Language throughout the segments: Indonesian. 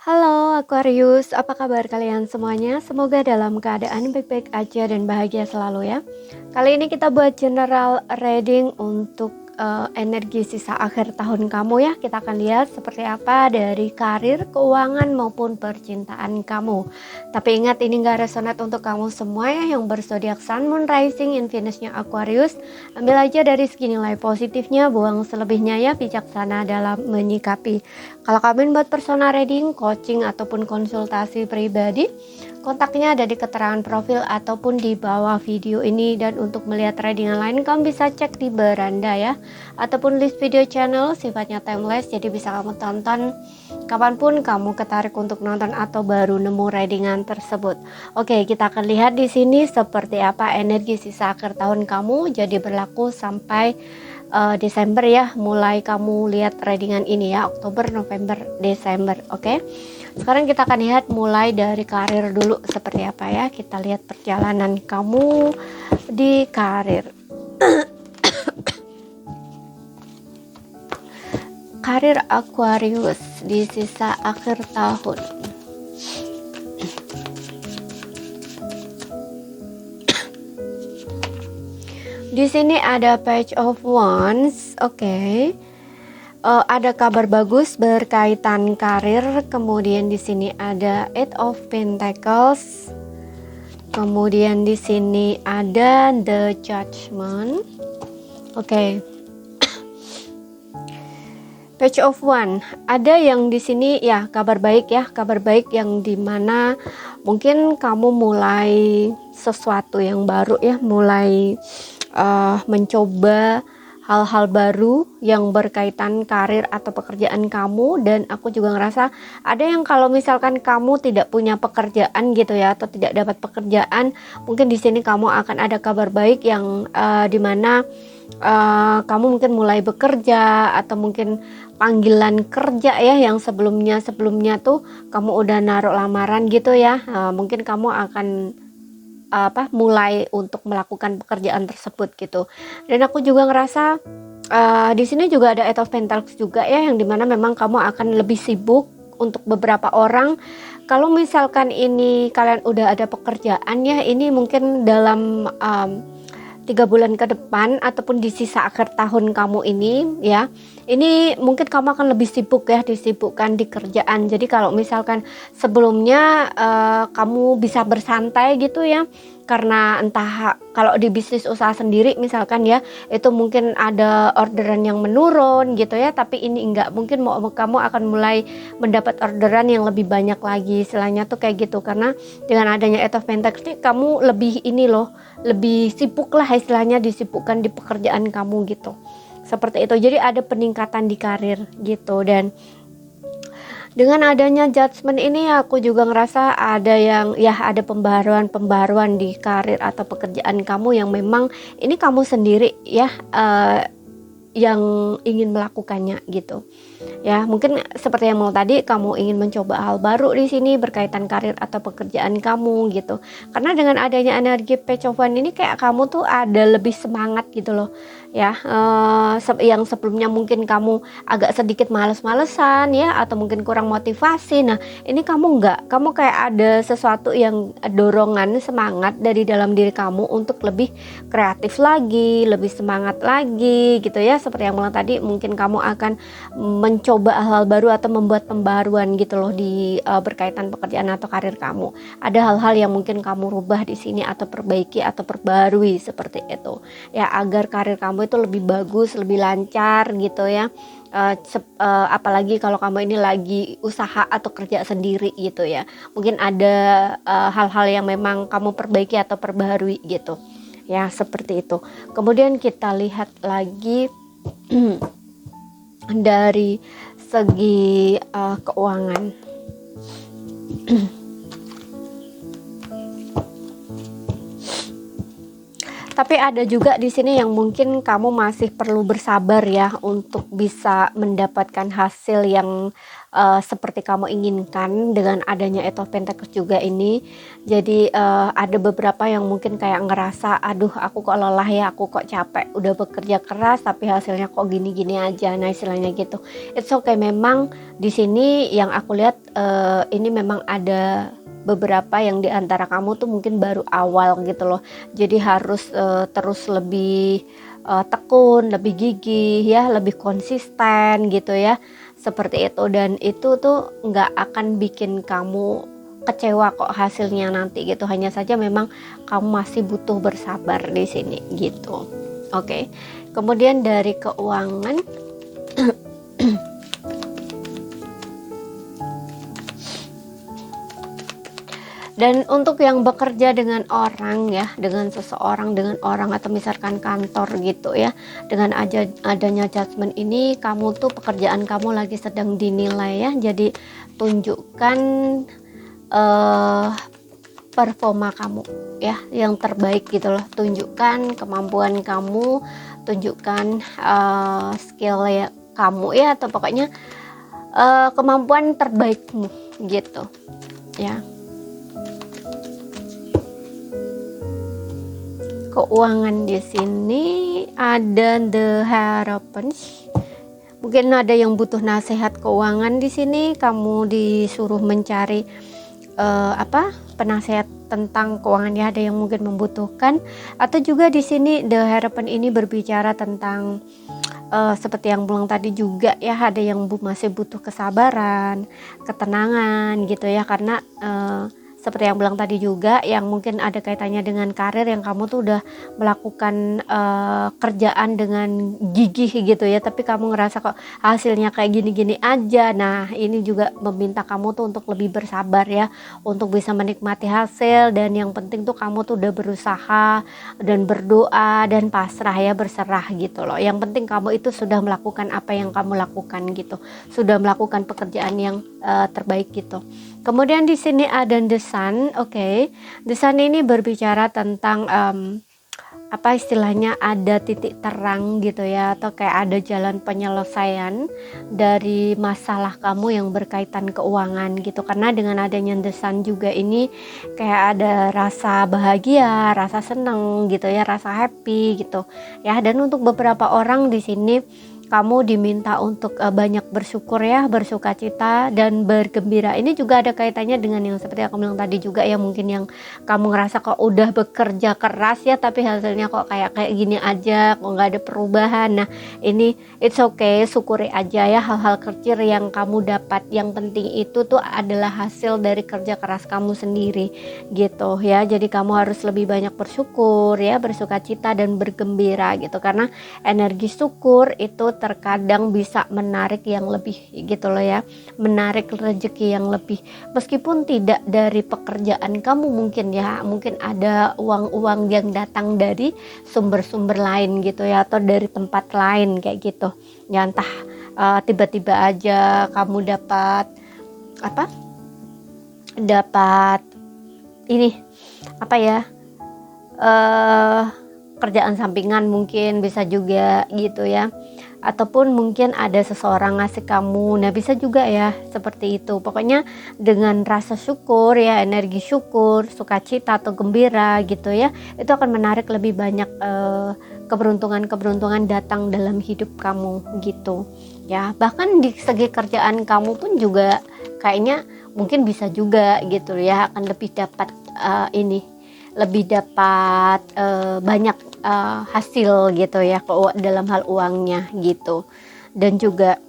Halo Aquarius, apa kabar kalian semuanya? Semoga dalam keadaan baik-baik aja dan bahagia selalu ya. Kali ini kita buat general reading untuk energi sisa akhir tahun kamu ya. Kita akan lihat seperti apa dari karir, keuangan maupun percintaan kamu. Tapi ingat ini gak resonate untuk kamu semua ya yang berzodiak Sun, Moon, Rising, in Venus-nya Aquarius. Ambil aja dari segi nilai positifnya, buang selebihnya ya, bijaksana dalam menyikapi. Kalau kalian buat personal reading, coaching ataupun konsultasi pribadi, kontaknya ada di keterangan profil ataupun di bawah video ini. Dan untuk melihat readingan lain kamu bisa cek di beranda ya, ataupun list video channel sifatnya timeless, jadi bisa kamu tonton kapanpun kamu ketarik untuk nonton atau baru nemu readingan tersebut. Oke, kita akan lihat di sini seperti apa energi sisa akhir tahun kamu, jadi berlaku sampai Desember ya. Mulai kamu lihat readingan ini ya, Oktober, November, Desember. Oke, sekarang kita akan lihat mulai dari karir dulu seperti apa ya. Kita lihat perjalanan kamu di karir. Karir Aquarius di sisa akhir tahun. Di sini ada Page of Wands, oke. Ada kabar bagus berkaitan karir. Kemudian di sini ada Eight of Pentacles. Kemudian di sini ada The Judgment, oke. Page of Wands, ada yang di sini ya kabar baik ya, kabar baik yang dimana mungkin kamu mulai sesuatu yang baru ya, mulai mencoba hal-hal baru yang berkaitan karir atau pekerjaan kamu. Dan aku juga ngerasa ada yang kalau misalkan kamu tidak punya pekerjaan gitu ya, atau tidak dapat pekerjaan, mungkin di sini kamu akan ada kabar baik yang dimana kamu mungkin mulai bekerja, atau mungkin panggilan kerja ya, yang sebelumnya tuh kamu udah naruh lamaran gitu ya. Mungkin kamu akan mulai untuk melakukan pekerjaan tersebut gitu. Dan aku juga ngerasa di sini juga ada Eight of Pentacles juga ya, yang dimana memang kamu akan lebih sibuk untuk beberapa orang. Kalau misalkan ini kalian udah ada pekerjaan ya, ini mungkin dalam 3 bulan ke depan ataupun di sisa akhir tahun kamu ini ya, ini mungkin kamu akan lebih sibuk ya, disibukkan di kerjaan. Jadi kalau misalkan sebelumnya kamu bisa bersantai gitu ya, karena entah kalau di bisnis usaha sendiri misalkan ya, itu mungkin ada orderan yang menurun gitu ya, tapi ini enggak, mungkin kamu akan mulai mendapat orderan yang lebih banyak lagi, istilahnya tuh kayak gitu. Karena dengan adanya Eight of Pentacles ini, kamu lebih ini loh, lebih sibuk lah istilahnya, disibukkan di pekerjaan kamu gitu, seperti itu. Jadi ada peningkatan di karir gitu. Dan dengan adanya Judgment ini aku juga ngerasa ada yang ya, ada pembaruan di karir atau pekerjaan kamu yang memang ini kamu sendiri ya yang ingin melakukannya gitu ya. Mungkin seperti yang mau tadi, kamu ingin mencoba hal baru di sini berkaitan karir atau pekerjaan kamu gitu. Karena dengan adanya energi Page of Wands ini kayak kamu tuh ada lebih semangat gitu loh ya. Yang sebelumnya mungkin kamu agak sedikit males-malesan ya, atau mungkin kurang motivasi. Nah ini kamu enggak, kamu kayak ada sesuatu yang dorongan, semangat dari dalam diri kamu untuk lebih kreatif lagi, lebih semangat lagi gitu ya. Seperti yang bilang tadi, mungkin kamu akan mencoba hal-hal baru atau membuat pembaruan gitu loh di berkaitan pekerjaan atau karir kamu. Ada hal-hal yang mungkin kamu rubah di sini atau perbaiki atau perbarui seperti itu ya, agar karir kamu itu lebih bagus, lebih lancar gitu ya. Apalagi kalau kamu ini lagi usaha atau kerja sendiri gitu ya, mungkin ada hal-hal yang memang kamu perbaiki atau perbarui gitu ya, seperti itu. Kemudian kita lihat lagi dari segi keuangan. Tapi ada juga di sini yang mungkin kamu masih perlu bersabar ya untuk bisa mendapatkan hasil yang seperti kamu inginkan dengan adanya Eight of Pentacles juga ini. Jadi ada beberapa yang mungkin kayak ngerasa, aduh aku kok lelah ya, aku kok capek, udah bekerja keras tapi hasilnya kok gini-gini aja. Nah istilahnya gitu. It's okay, memang di sini yang aku lihat ini memang ada beberapa yang diantara kamu tuh mungkin baru awal gitu loh, jadi harus terus lebih tekun, lebih gigih ya, lebih konsisten gitu ya, seperti itu. Dan itu tuh nggak akan bikin kamu kecewa kok hasilnya nanti gitu, hanya saja memang kamu masih butuh bersabar di sini gitu. Oke. Kemudian dari keuangan dan untuk yang bekerja dengan orang ya, dengan seseorang, dengan orang atau misalkan kantor gitu ya, dengan adanya judgment ini, kamu tuh pekerjaan kamu lagi sedang dinilai ya. Jadi tunjukkan performa kamu ya yang terbaik gitu loh, tunjukkan kemampuan kamu, tunjukkan skill ya kamu ya, atau pokoknya kemampuan terbaikmu gitu ya. Keuangan di sini ada The Hierophant. Mungkin ada yang butuh nasihat keuangan di sini, kamu disuruh mencari penasehat tentang keuangan ya, ada yang mungkin membutuhkan. Atau juga di sini The Hierophant ini berbicara tentang seperti yang bilang tadi juga ya, ada yang masih butuh kesabaran, ketenangan gitu ya, karena seperti yang bilang tadi juga, yang mungkin ada kaitannya dengan karir, yang kamu tuh udah melakukan kerjaan dengan gigih gitu ya, tapi kamu ngerasa kok hasilnya kayak gini-gini aja. Nah ini juga meminta kamu tuh untuk lebih bersabar ya, untuk bisa menikmati hasil. Dan yang penting tuh kamu tuh udah berusaha dan berdoa dan pasrah ya, berserah gitu loh. Yang penting kamu itu sudah melakukan apa yang kamu lakukan gitu, sudah melakukan pekerjaan yang terbaik gitu. Kemudian di sini ada The Sun. Oke. The Sun ini berbicara tentang apa istilahnya, ada titik terang gitu ya, atau kayak ada jalan penyelesaian dari masalah kamu yang berkaitan keuangan gitu. Karena dengan adanya The Sun juga ini kayak ada rasa bahagia, rasa seneng gitu ya, rasa happy gitu ya. Dan untuk beberapa orang di sini kamu diminta untuk banyak bersyukur ya, bersukacita dan bergembira. Ini juga ada kaitannya dengan yang seperti aku bilang tadi juga ya, mungkin yang kamu ngerasa kok udah bekerja keras ya, tapi hasilnya kok kayak gini aja, kok nggak ada perubahan. Nah ini it's okay, syukuri aja ya hal-hal kecil yang kamu dapat. Yang penting itu tuh adalah hasil dari kerja keras kamu sendiri gitu ya. Jadi kamu harus lebih banyak bersyukur ya, bersukacita dan bergembira gitu, karena energi syukur itu terkadang bisa menarik yang lebih gitu loh ya, menarik rezeki yang lebih, meskipun tidak dari pekerjaan kamu mungkin ya, mungkin ada uang-uang yang datang dari sumber-sumber lain gitu ya, atau dari tempat lain kayak gitu ya. Entah tiba-tiba aja kamu dapat ini kerjaan sampingan, mungkin bisa juga gitu ya, ataupun mungkin ada seseorang ngasih kamu. Nah bisa juga ya seperti itu. Pokoknya dengan rasa syukur ya, energi syukur, sukacita atau gembira gitu ya, itu akan menarik lebih banyak keberuntungan datang dalam hidup kamu gitu ya. Bahkan di segi kerjaan kamu pun juga kayaknya mungkin bisa juga gitu ya, akan lebih dapat lebih dapat banyak hasil gitu ya dalam hal uangnya gitu. Dan juga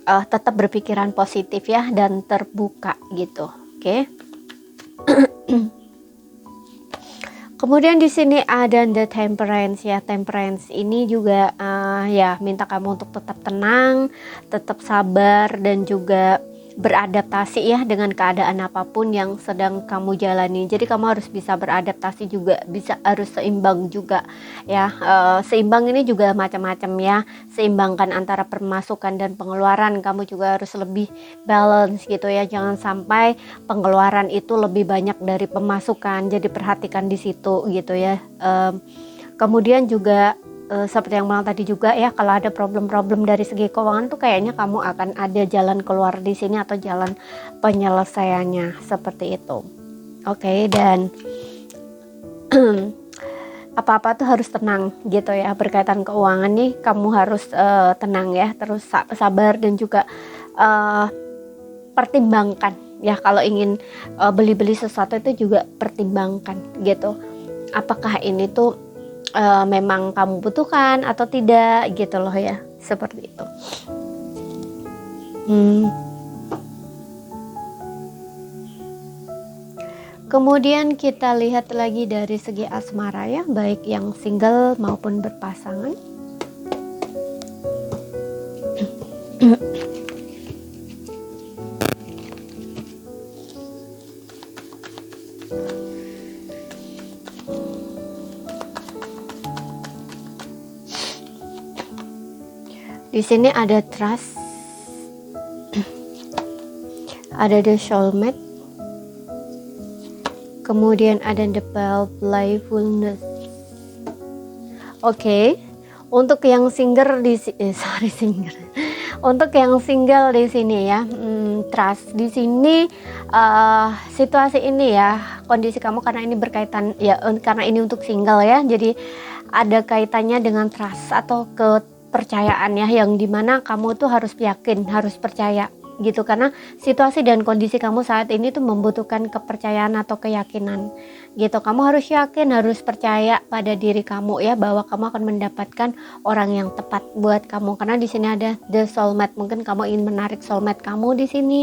tetap berpikiran positif ya, dan terbuka gitu. Oke. Kemudian di sini ada The Temperance ya. Temperance ini juga ya minta kamu untuk tetap tenang, tetap sabar, dan juga beradaptasi ya dengan keadaan apapun yang sedang kamu jalani. Jadi kamu harus bisa beradaptasi juga, harus seimbang juga ya. Seimbang ini juga macam-macam ya, seimbangkan antara pemasukan dan pengeluaran. Kamu juga harus lebih balance gitu ya, jangan sampai pengeluaran itu lebih banyak dari pemasukan. Jadi perhatikan di situ gitu ya. Kemudian juga seperti yang bilang tadi juga ya, kalau ada problem-problem dari segi keuangan tuh kayaknya kamu akan ada jalan keluar di sini atau jalan penyelesaiannya seperti itu. Oke, dan apa-apa tuh harus tenang gitu ya, berkaitan keuangan nih kamu harus tenang ya, terus sabar dan juga pertimbangkan ya, kalau ingin beli-beli sesuatu itu juga pertimbangkan gitu, apakah ini tuh memang kamu butuhkan atau tidak gitu loh ya, seperti itu. Kemudian kita lihat lagi dari segi asmara ya, baik yang single maupun berpasangan. Di sini ada trust, ada the soulmate, kemudian ada the playfulness. Oke, untuk yang single di untuk yang single di sini ya, trust di sini, situasi ini ya, kondisi kamu karena ini berkaitan ya, karena ini untuk single ya, jadi ada kaitannya dengan trust atau kepercayaan ya, yang dimana kamu tuh harus yakin, harus percaya gitu, karena situasi dan kondisi kamu saat ini tuh membutuhkan kepercayaan atau keyakinan gitu. Kamu harus yakin, harus percaya pada diri kamu ya, bahwa kamu akan mendapatkan orang yang tepat buat kamu, karena di sini ada the soulmate. Mungkin kamu ingin menarik soulmate kamu di sini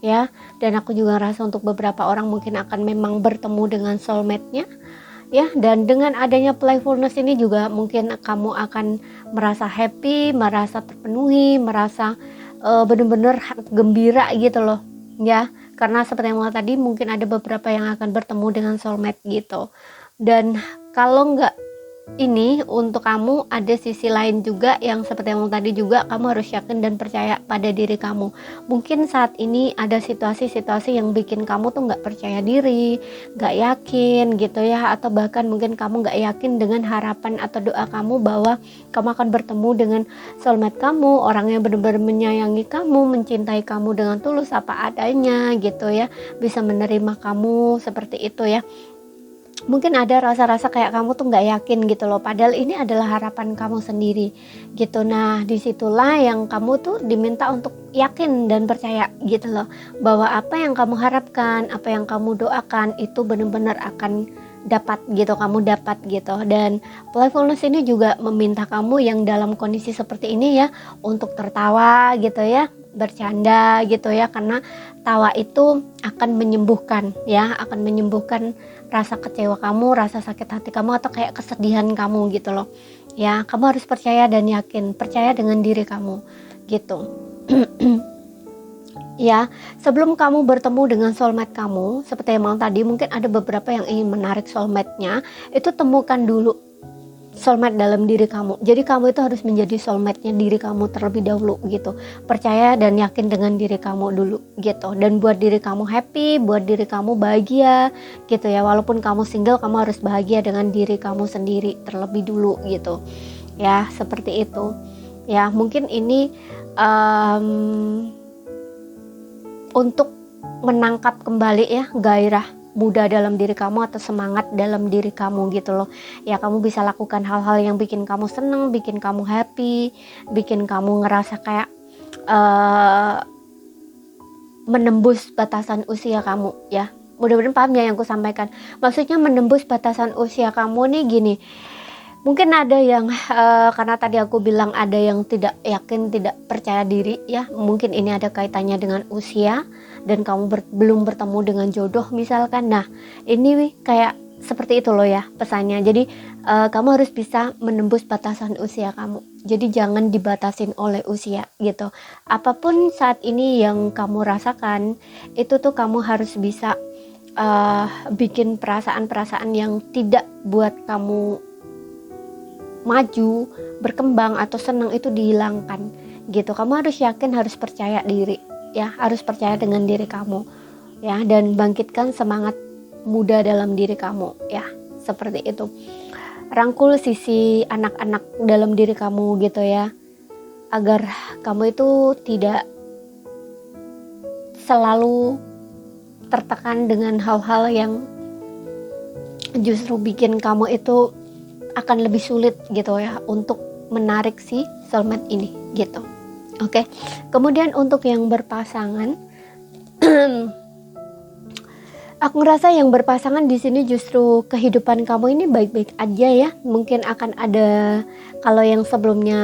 ya, dan aku juga rasa untuk beberapa orang mungkin akan memang bertemu dengan soulmate-nya ya. Dan dengan adanya playfulness ini juga mungkin kamu akan merasa happy, merasa terpenuhi, merasa benar-benar gembira gitu loh ya, karena seperti yang tadi mungkin ada beberapa yang akan bertemu dengan soulmate gitu. Dan kalau enggak ini untuk kamu, ada sisi lain juga yang seperti yang tadi juga, kamu harus yakin dan percaya pada diri kamu. Mungkin saat ini ada situasi-situasi yang bikin kamu tuh nggak percaya diri, nggak yakin gitu ya, atau bahkan mungkin kamu nggak yakin dengan harapan atau doa kamu bahwa kamu akan bertemu dengan soulmate kamu, orang yang benar-benar menyayangi kamu, mencintai kamu dengan tulus apa adanya gitu ya, bisa menerima kamu seperti itu ya. Mungkin ada rasa-rasa kayak kamu tuh nggak yakin gitu loh, padahal ini adalah harapan kamu sendiri gitu. Nah disitulah yang kamu tuh diminta untuk yakin dan percaya gitu loh, bahwa apa yang kamu harapkan, apa yang kamu doakan itu benar-benar akan dapat gitu, kamu dapat gitu. Dan playfulness ini juga meminta kamu yang dalam kondisi seperti ini ya, untuk tertawa gitu ya, bercanda gitu ya, karena tawa itu akan menyembuhkan ya, akan menyembuhkan rasa kecewa kamu, rasa sakit hati kamu, atau kayak kesedihan kamu gitu loh ya. Kamu harus percaya dan yakin, percaya dengan diri kamu gitu. Ya, sebelum kamu bertemu dengan soulmate kamu, seperti yang tadi, mungkin ada beberapa yang ingin menarik soulmate-nya, itu temukan dulu soulmate dalam diri kamu. Jadi kamu itu harus menjadi soulmate-nya diri kamu terlebih dahulu gitu. Percaya dan yakin dengan diri kamu dulu gitu. Dan buat diri kamu happy, buat diri kamu bahagia gitu ya. Walaupun kamu single, kamu harus bahagia dengan diri kamu sendiri terlebih dulu gitu. Ya, seperti itu. Ya, mungkin ini untuk menangkap kembali ya gairah muda dalam diri kamu atau semangat dalam diri kamu gitu loh ya. Kamu bisa lakukan hal-hal yang bikin kamu seneng, bikin kamu happy, bikin kamu ngerasa kayak menembus batasan usia kamu ya. Mudah-mudahan paham ya yang aku sampaikan. Maksudnya menembus batasan usia kamu nih gini, mungkin ada yang karena tadi aku bilang ada yang tidak yakin, tidak percaya diri ya, mungkin ini ada kaitannya dengan usia dan kamu belum bertemu dengan jodoh misalkan. Nah ini kayak seperti itu loh ya pesannya. Jadi kamu harus bisa menembus batasan usia kamu, jadi jangan dibatasin oleh usia gitu. Apapun saat ini yang kamu rasakan itu tuh kamu harus bisa bikin perasaan-perasaan yang tidak buat kamu maju, berkembang atau senang itu dihilangkan gitu. Kamu harus yakin, harus percaya diri ya, harus percaya dengan diri kamu ya, dan bangkitkan semangat muda dalam diri kamu ya, seperti itu. rangkul sisi anak-anak dalam diri kamu gitu ya, agar kamu itu tidak selalu tertekan dengan hal-hal yang justru bikin kamu itu akan lebih sulit gitu ya untuk menarik si soulmate ini gitu. Oke. Kemudian untuk yang berpasangan aku ngerasa yang berpasangan di sini justru kehidupan kamu ini baik-baik aja ya. Mungkin akan ada, kalau yang sebelumnya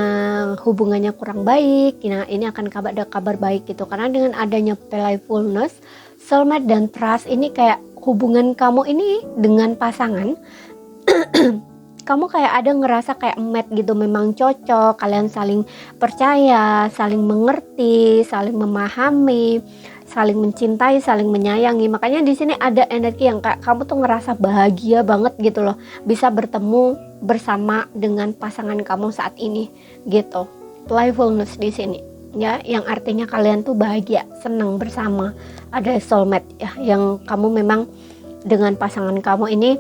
hubungannya kurang baik, nah ini akan ada kabar baik gitu. Karena dengan adanya playfulness, soulmate dan trust ini kayak hubungan kamu ini dengan pasangan kamu kayak ada ngerasa kayak match gitu, memang cocok, kalian saling percaya, saling mengerti, saling memahami, saling mencintai, saling menyayangi. Makanya di sini ada energi yang kayak kamu tuh ngerasa bahagia banget gitu loh, bisa bertemu bersama dengan pasangan kamu saat ini gitu. Playfulness di sini ya, yang artinya kalian tuh bahagia, senang bersama. Ada soulmate ya, yang kamu memang dengan pasangan kamu ini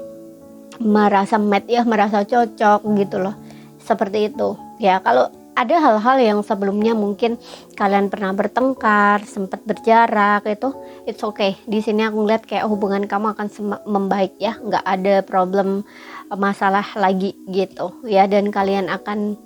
merasa match ya, merasa cocok gitu loh, seperti itu ya. Kalau ada hal-hal yang sebelumnya mungkin kalian pernah bertengkar, sempat berjarak, itu it's okay. Di sini aku ngeliat kayak hubungan kamu akan membaik ya, nggak ada problem, masalah lagi gitu ya. Dan kalian akan,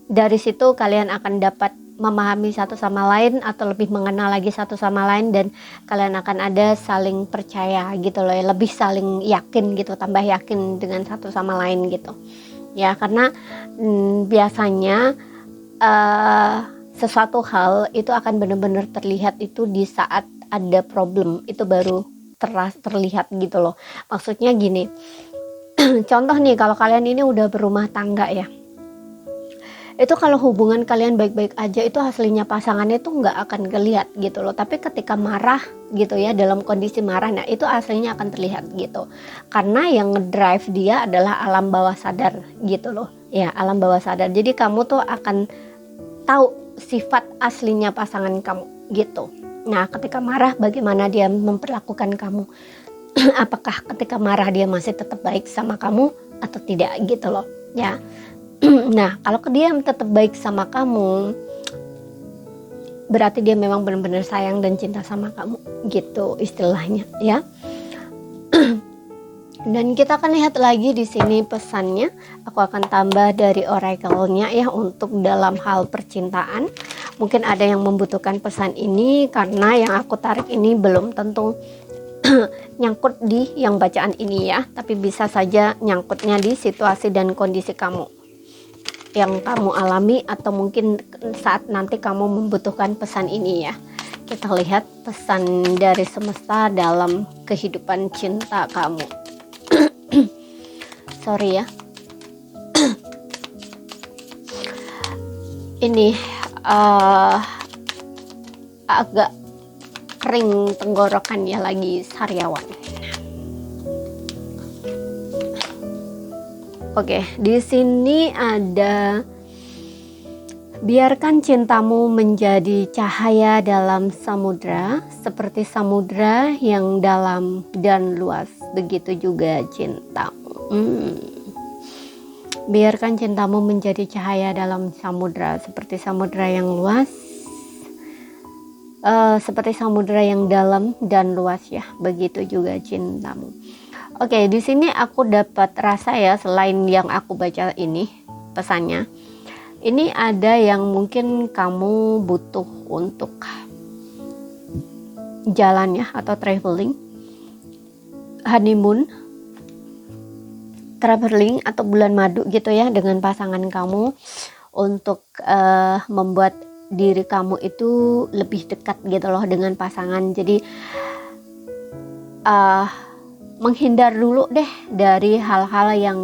dari situ kalian akan dapat memahami satu sama lain atau lebih mengenal lagi satu sama lain, dan kalian akan ada saling percaya gitu loh ya, lebih saling yakin gitu, tambah yakin dengan satu sama lain gitu ya. Karena biasanya sesuatu hal itu akan benar-benar terlihat itu di saat ada problem, itu baru terlihat gitu loh. Maksudnya gini, contoh nih, kalau kalian ini udah berumah tangga ya, itu kalau hubungan kalian baik-baik aja, itu aslinya pasangannya tuh nggak akan kelihatan gitu loh. Tapi ketika marah gitu ya, dalam kondisi marah, nah itu aslinya akan terlihat gitu. Karena yang ngedrive dia adalah alam bawah sadar gitu loh ya, alam bawah sadar. Jadi kamu tuh akan tahu sifat aslinya pasangan kamu gitu. Nah ketika marah, bagaimana dia memperlakukan kamu, apakah ketika marah dia masih tetap baik sama kamu atau tidak gitu loh ya. Nah kalau dia tetap baik sama kamu, berarti dia memang benar-benar sayang dan cinta sama kamu gitu istilahnya ya. Dan kita akan lihat lagi di sini pesannya. Aku akan tambah dari oracle-nya ya, untuk dalam hal percintaan. Mungkin ada yang membutuhkan pesan ini, karena yang aku tarik ini belum tentu nyangkut di yang bacaan ini ya, tapi bisa saja nyangkutnya di situasi dan kondisi kamu yang kamu alami, atau mungkin saat nanti kamu membutuhkan pesan ini ya. Kita lihat pesan dari semesta dalam kehidupan cinta kamu. Sorry ya. Ini agak kering tenggorokan ya, lagi sariawan. Oke, di sini ada, biarkan cintamu menjadi cahaya dalam samudra, seperti samudra yang dalam dan luas, begitu juga cintamu. Biarkan cintamu menjadi cahaya dalam samudra, seperti samudra yang luas, seperti samudra yang dalam dan luas ya, begitu juga cintamu. Oke, di sini aku dapat rasa ya, selain yang aku baca ini pesannya, ini ada yang mungkin kamu butuh untuk jalan ya, atau traveling, honeymoon, traveling atau bulan madu gitu ya dengan pasangan kamu, untuk membuat diri kamu itu lebih dekat gitu loh dengan pasangan. Jadi menghindar dulu deh dari hal-hal yang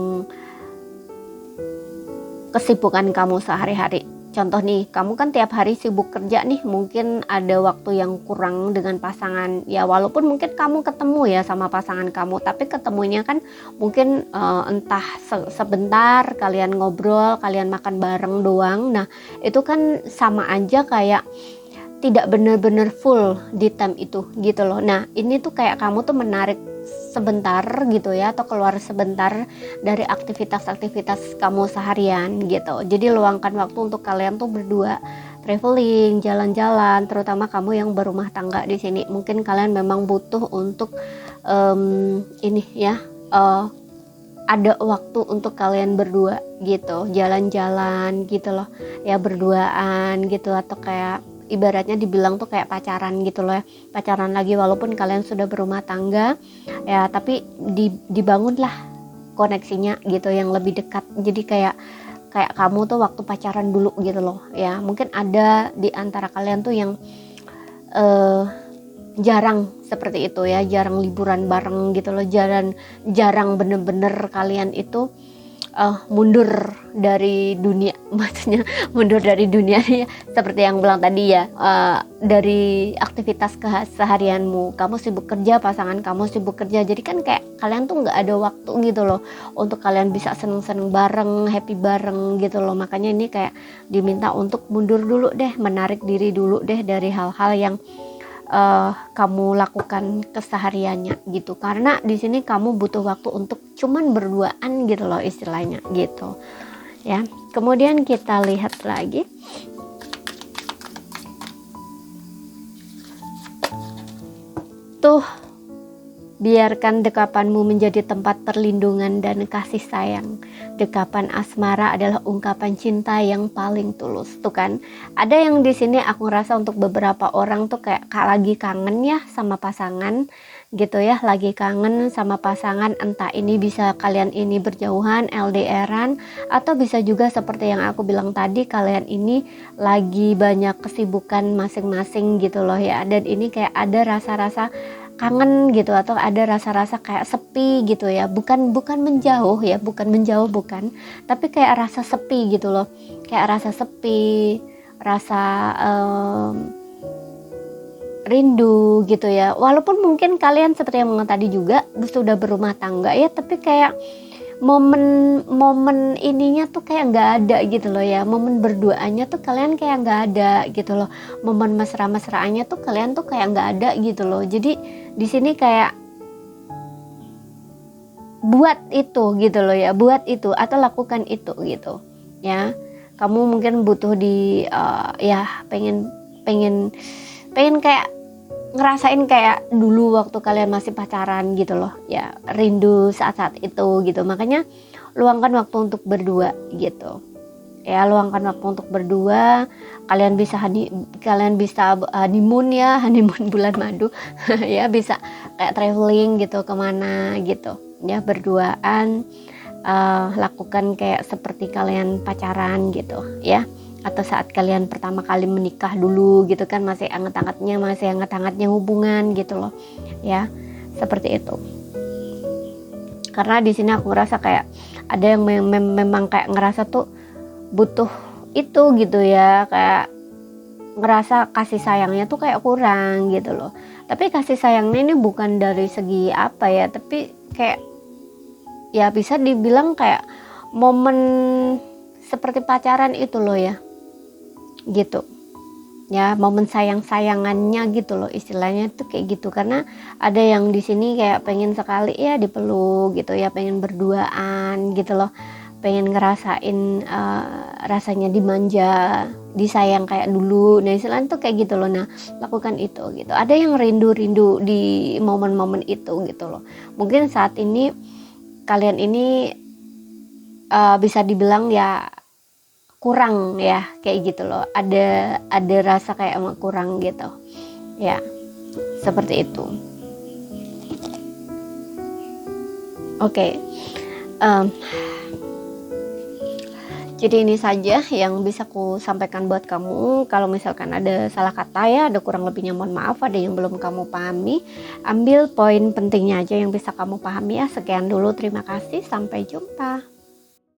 kesibukan kamu sehari-hari. Contoh nih, kamu kan tiap hari sibuk kerja nih, mungkin ada waktu yang kurang dengan pasangan ya. Walaupun mungkin kamu ketemu ya sama pasangan kamu, tapi ketemunya kan mungkin entah sebentar, kalian ngobrol, kalian makan bareng doang. Nah itu kan sama aja kayak tidak benar-benar full di time itu gitu loh. Nah ini tuh kayak kamu tuh menarik sebentar gitu ya, atau keluar sebentar dari aktivitas-aktivitas kamu seharian gitu. Jadi luangkan waktu untuk kalian tuh berdua traveling, jalan-jalan, terutama kamu yang berumah tangga di sini. Mungkin kalian memang butuh untuk ini ya, ada waktu untuk kalian berdua gitu, jalan-jalan gitu loh ya, berduaan gitu, atau kayak ibaratnya dibilang tuh kayak pacaran gitu loh ya, pacaran lagi walaupun kalian sudah berumah tangga ya, tapi dibangunlah koneksinya gitu yang lebih dekat. Jadi kayak kamu tuh waktu pacaran dulu gitu loh ya. Mungkin ada di antara kalian tuh yang jarang seperti itu ya, jarang liburan bareng gitu loh, jarang bener-bener kalian itu mundur dari dunia, maksudnya mundur dari dunia ya, seperti yang bilang tadi ya, dari aktivitas keseharianmu, kamu sibuk kerja, pasangan kamu sibuk kerja, jadi kan kayak kalian tuh nggak ada waktu gitu loh untuk kalian bisa seneng-seneng bareng, happy bareng gitu loh. Makanya ini kayak diminta untuk mundur dulu deh, menarik diri dulu deh dari hal-hal yang kamu lakukan kesehariannya gitu, karena di sini kamu butuh waktu untuk cuman berduaan gitu loh istilahnya gitu ya. Kemudian kita lihat lagi, tuh, biarkan dekapanmu menjadi tempat perlindungan dan kasih sayang. Dekapan asmara adalah ungkapan cinta yang paling tulus. Tuh kan, ada yang di sini aku ngerasa untuk beberapa orang tuh kayak lagi kangen ya sama pasangan gitu ya, lagi kangen sama pasangan. Entah ini bisa kalian ini berjauhan, LDRan, atau bisa juga seperti yang aku bilang tadi, kalian ini lagi banyak kesibukan masing-masing gitu loh ya. Dan ini kayak ada rasa-rasa kangen gitu, atau ada rasa-rasa kayak sepi gitu ya, bukan menjauh ya, bukan, tapi kayak rasa sepi gitu loh, kayak rasa sepi, rasa rindu gitu ya. Walaupun mungkin kalian seperti yang tadi juga sudah berumah tangga ya, tapi kayak momen ininya tuh kayak nggak ada gitu loh ya, momen berduanya tuh kalian kayak nggak ada gitu loh, momen mesra-mesraannya tuh kalian tuh kayak nggak ada gitu loh. Jadi di sini kayak buat itu gitu loh ya, buat itu atau lakukan itu gitu ya. Kamu mungkin butuh di ya pengen kayak ngerasain kayak dulu waktu kalian masih pacaran gitu loh ya, rindu saat-saat itu gitu. Makanya luangkan waktu untuk berdua gitu ya, luangkan waktu untuk berdua. Kalian bisa honeymoon ya, honeymoon bulan madu ya, bisa kayak traveling gitu kemana gitu ya, berduaan, lakukan kayak seperti kalian pacaran gitu ya, atau saat kalian pertama kali menikah dulu gitu kan, masih hangat-hangatnya hubungan gitu loh ya, seperti itu. Karena di sini aku ngerasa kayak ada yang memang kayak ngerasa tuh butuh itu gitu ya, kayak ngerasa kasih sayangnya tuh kayak kurang gitu loh. Tapi kasih sayangnya ini bukan dari segi apa ya, tapi kayak ya bisa dibilang kayak momen seperti pacaran itu loh ya gitu ya, momen sayang-sayangannya gitu loh istilahnya tuh kayak gitu. Karena ada yang di sini kayak pengen sekali ya dipeluk gitu ya, pengen berduaan gitu loh, pengen ngerasain rasanya dimanja, disayang kayak dulu. Nah istilahnya tuh kayak gitu loh. Nah lakukan itu gitu. Ada yang rindu di momen-momen itu gitu loh. Mungkin saat ini kalian ini bisa dibilang ya kurang ya, kayak gitu loh, ada rasa kayak emang kurang gitu ya, seperti itu. Oke. Jadi ini saja yang bisa ku sampaikan buat kamu. Kalau misalkan ada salah kata ya, ada kurang lebihnya mohon maaf. Ada yang belum kamu pahami, ambil poin pentingnya aja yang bisa kamu pahami ya. Sekian dulu, terima kasih, sampai jumpa.